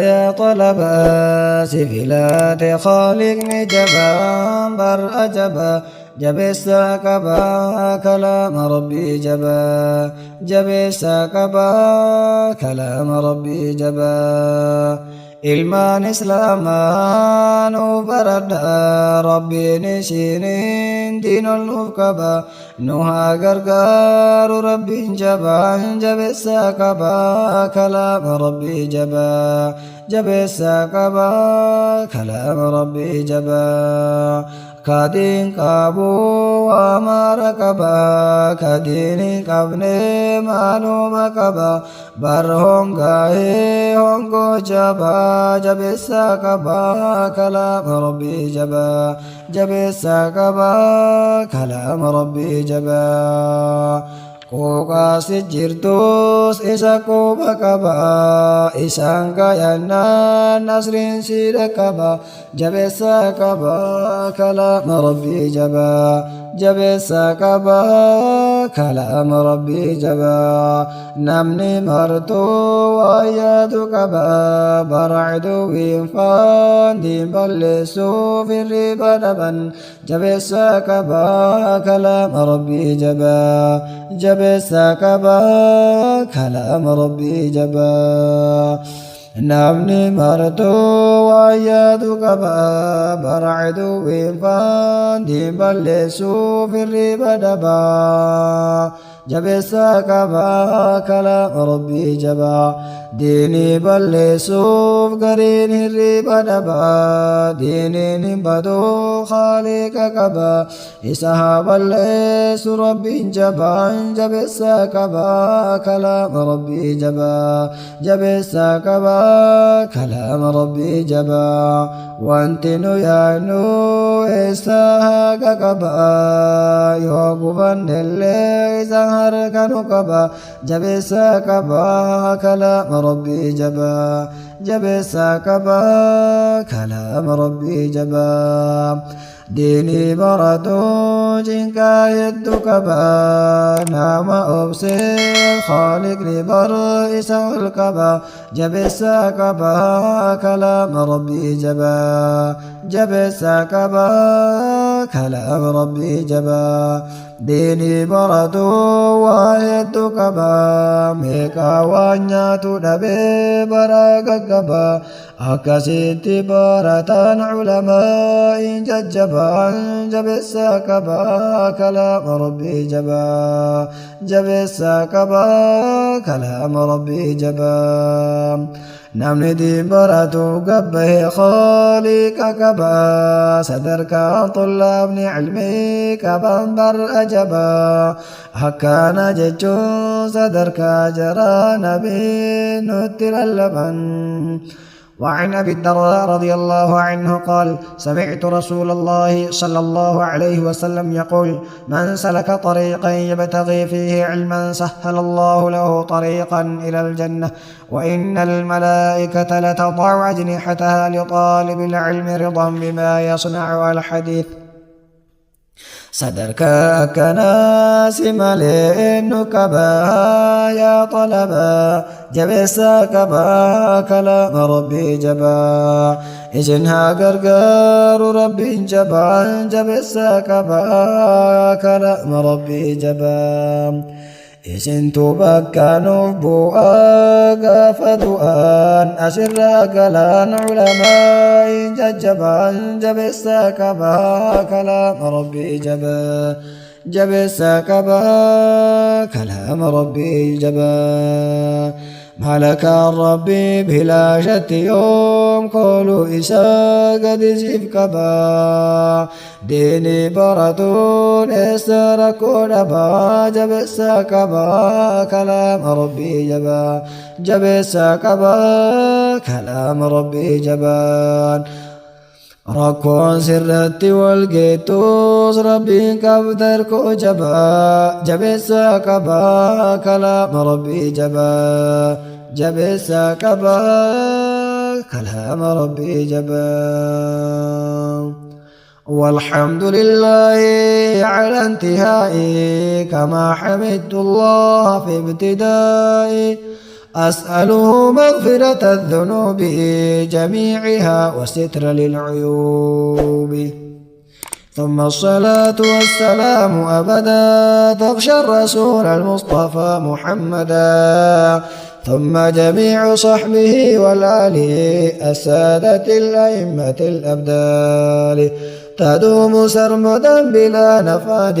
يا طلب سفلات خالقني جبا بر أجبا جبس كبا كلام ربي جبا جبس كبا كلام ربي جبا ilmaan islaamaa nu baradha rabbiin ishiniin diinol nuuf qaba nu haa gargaaru rabbiin jabaan jabeessaa qaba kalaama rabbii jabaa jabeessaa qaba kalaama rabbii jabaa kadiin qabu amaara qaba kadiin qabne maaluma qaba bar hongaa'ee hongoo jabaa jabeessaa qaba kalaama rabbii jabaa jabeessaa qaba kalaama rabbii jabaa quuqaas jirtus isa quuba qaba isaan gaayannaan nasriin siidha qaba jabeessaa qaba kalaama rabbii jabaa jabeessaa qaba kalaama rabbii jabaa namni martuu waa yaadu qaba baracduwiin faandiin balleessuuf hirriba dhaban jabeessaa qaba kalaama rabbii jabaa jabeessaa qaba kalaama rabbii jabaa namni martuu waa yaadu qaba baracduwiin faandiin balleessuuf hirriba dhaban jabeessaa qaba kalaama rabbii jabaa diinii balleessuuf gariin hirriba dhaba diiniin hin baduu haaliqa qaba isa haa balleessu rabbiin jabaan jabeessaa qaba kalaama rabbii jabaa jabeessaa qaba kalaama rabbii jabaa wanti nu yaadnu eessaa haqa qaba yoo gubannellee isa harkanu qaba jabeessaa qaba kalaama ربي جبا جبسا كبا كلام ربي جبا ديني بردو جنكا يدو كبا نام أبسي خالق لبر إسا الكبا جبسا كبا كلام ربي جبا جبسا كبا كلام ربي جبا ديني بردو وايدو كبا ميكا وانياتو دبي براغ كبا أكاسيتي بارتان علماء ججبا جبسا كبا كلام ربي جبا جبسا كبا كلام ربي جبا namni diinbaratu gabbahe khaliqa qaba sadarkaa xullaabni cilmii qaban bar ajaba akkana jechuun sadarkaa jaraa nabii nutti lallaban وعن أبي الدرداء رضي الله عنه قال سمعت رسول الله صلى الله عليه وسلم يقول من سلك طريقا يبتغي فيه علما سهل الله له طريقا إلى الجنة وإن الملائكة لتضع أجنحتها لطالب العلم رضا بما يصنع الحديث sadarkaa akkanaa si malee eenyu qabaa yaa talabaa jabeessaa qabaa kalaama rabbii jabaa isin haa gargaaru rabbiin jabaa jabeessaa qabaa kalaama rabbii jabaa isintu bakka nuuf bu'aa gaafa du'aan asirraa galaan culamaa'iin jajjabaan jabeessaa qabaa kalaama rabbii jabaa jabeessaa qabaa kalaama rabbii jabaa malakaan rabbii bilaashatti yoom kooluu isaa gadi siif qabaa diinii baratuun eessa rakkoo dhabaa jabeessaa qabaa kalaama rabbii jabaa jabeessaa qabaa kalaama rabbii jabaan rakkoon sirratti wal geettus rabbiin qabda hirkoo jabaa jabeessaa qabaa kalaama rabbii jabaa jabeessaa qabaa kalaama rabbii jabaa والحمد لله على انتهائي كما حمدت الله في ابتدائي أسأله مغفرة الذنوب جميعها والستر للعيوب. ثم الصلاة والسلام أبدا تغشى الرسول المصطفى محمدا، ثم جميع صحبه والآله السادة الأئمة الأبدال، تدوم سرمدا بلا نفاد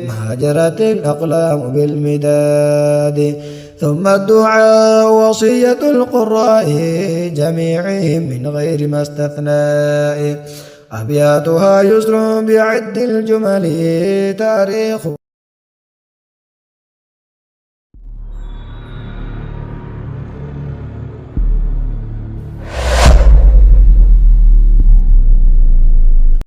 ما جرت الأقلام بالمداد. ثم الدعاء وصية القراء جميعهم من غير ما استثناء، أبياتها يسر بعد الجمل تاريخ